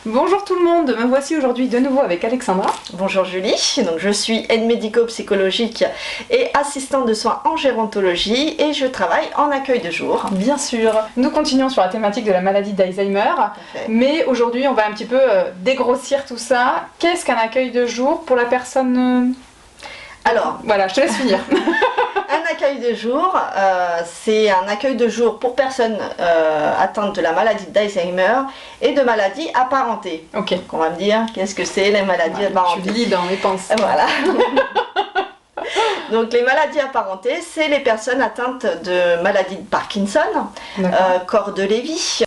Bonjour tout le monde, me voici aujourd'hui de nouveau avec Alexandra. Bonjour Julie, donc je suis aide médico-psychologique et assistante de soins en gérontologie et je travaille en accueil de jour. Bien sûr, nous continuons sur la thématique de la maladie d'Alzheimer, mais aujourd'hui on va un petit peu dégrossir tout ça. Qu'est-ce qu'un accueil de jour pour la personne Alors, voilà, je te laisse finir. Un accueil de jour, c'est un accueil de jour pour personnes atteintes de la maladie d'Alzheimer et de maladies apparentées. Ok. Donc on va me dire, qu'est-ce que c'est les maladies apparentées? Tu lis dans mes pensées. Voilà. Donc les maladies apparentées, c'est les personnes atteintes de maladie de Parkinson, corps de Lévy,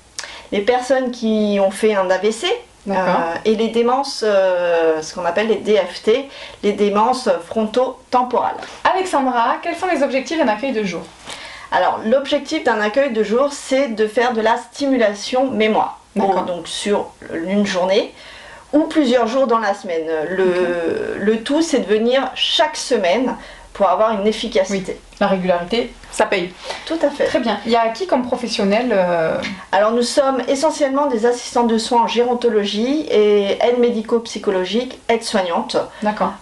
les personnes qui ont fait un AVC, et les démences, ce qu'on appelle les DFT, les démences fronto-temporales. Alexandra, quels sont les objectifs d'un accueil de jour? Alors l'objectif d'un accueil de jour, c'est de faire de la stimulation mémoire, donc sur une journée ou plusieurs jours dans la semaine. Le tout, c'est de venir chaque semaine pour avoir une efficacité. Oui. La régularité, ça paye. Tout à fait. Très bien. Il y a qui comme professionnel Alors nous sommes essentiellement des assistants de soins en gérontologie et aide médico-psychologique, aide-soignante. D'accord.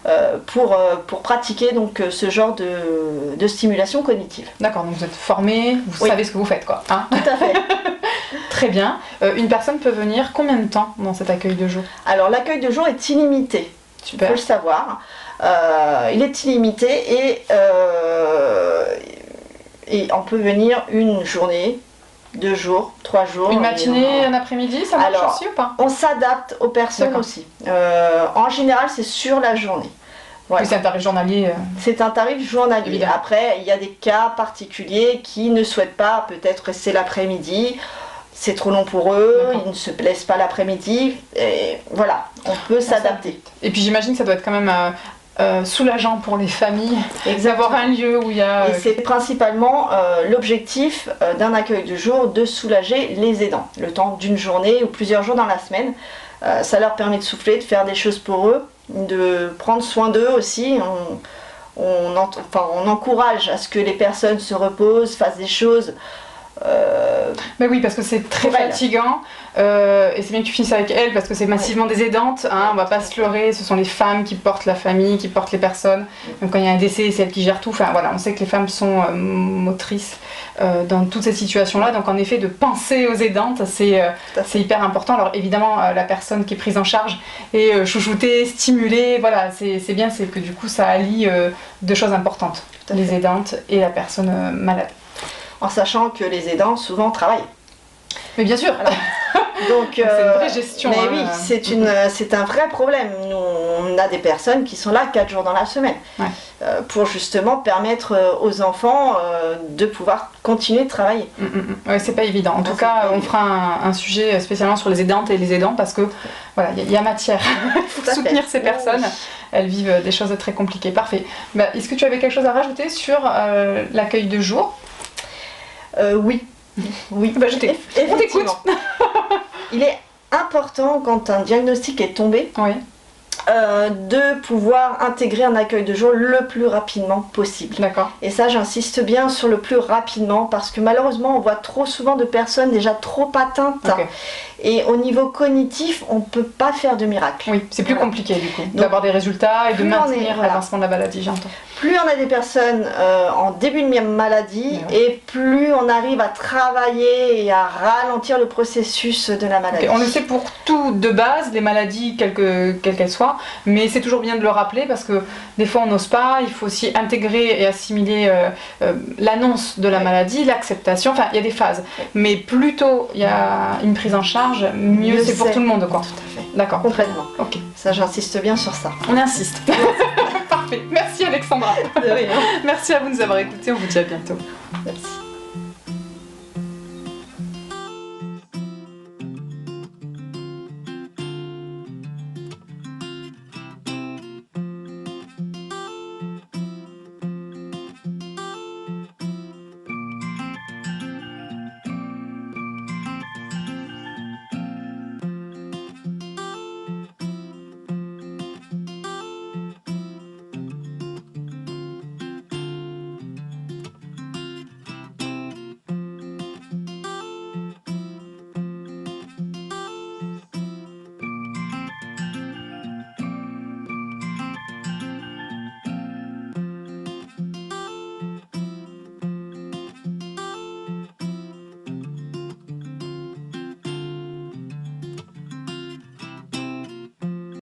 Pour pratiquer donc ce genre de stimulation cognitive. D'accord, donc vous êtes formé, vous savez ce que vous faites quoi. Hein? Tout à fait. Très bien. Une personne peut venir combien de temps dans cet accueil de jour? Alors l'accueil de jour est illimité. Super. Il faut le savoir. Il est illimité et on peut venir une journée, 2 jours, 3 jours. Une matinée, un après-midi, ça marche aussi ou pas? On s'adapte aux personnes aussi. En général, c'est sur la journée. Voilà. Oui, c'est un tarif journalier. C'est un tarif journalier. Évidemment. Après, il y a des cas particuliers qui ne souhaitent pas peut-être rester l'après-midi. C'est trop long pour eux, ils ne se plaisent pas l'après-midi. Et voilà, on peut s'adapter. Et puis j'imagine que ça doit être quand même soulageant pour les familles d'avoir un lieu où il y a... Et c'est principalement l'objectif d'un accueil de jour, de soulager les aidants. Le temps d'une journée ou plusieurs jours dans la semaine. Ça leur permet de souffler, de faire des choses pour eux, de prendre soin d'eux aussi. On encourage à ce que les personnes se reposent, fassent des choses. Mais oui, parce que c'est très fatigant et c'est bien que tu finisses avec elles parce que c'est massivement des aidantes, hein, on va pas se leurrer, ce sont les femmes qui portent la famille, qui portent les personnes. Donc quand il y a un décès, c'est elles qui gèrent tout. Enfin voilà, on sait que les femmes sont motrices dans toutes ces situations-là. Donc en effet, de penser aux aidantes, c'est hyper important. Alors évidemment, la personne qui est prise en charge est chouchoutée, stimulée. Voilà, c'est bien, c'est que du coup ça allie 2 choses importantes, les aidantes et la personne malade. En sachant que les aidants souvent travaillent. Mais bien sûr. Alors, donc c'est une vraie gestion. Mais oui, c'est un vrai problème. Nous, on a des personnes qui sont là 4 jours dans la semaine pour justement permettre aux enfants de pouvoir continuer de travailler. Ouais, c'est pas évident. En tout cas, on fera un sujet spécialement sur les aidantes et les aidants parce que voilà, il y a matière pour soutenir ces personnes. Elles vivent des choses très compliquées. Parfait. Est-ce que tu avais quelque chose à rajouter sur l'accueil de jour? Oui. On t'écoute. Il est important quand un diagnostic est tombé de pouvoir intégrer un accueil de jour le plus rapidement possible. D'accord. Et ça, j'insiste bien sur le plus rapidement parce que malheureusement, on voit trop souvent de personnes déjà trop atteintes. Et au niveau cognitif, on ne peut pas faire de miracle. Oui, c'est plus compliqué du coup, d'avoir des résultats et de maintenir l'avancement de la maladie, j'entends. Plus on a des personnes en début de maladie et plus on arrive à travailler et à ralentir le processus de la maladie. On le sait pour tout de base, les maladies, quelles qu'elles soient, mais c'est toujours bien de le rappeler parce que des fois on n'ose pas, il faut aussi intégrer et assimiler l'annonce de la maladie, l'acceptation, enfin il y a des phases. Mais plus tôt il y a une prise en charge, mieux c'est pour tout le monde, quoi. Tout à fait. D'accord. Complètement. Ok. Ça, j'insiste bien sur ça. On insiste. Parfait. Merci Alexandra. De rien. Merci à vous de nous avoir écoutés. On vous dit à bientôt. Merci.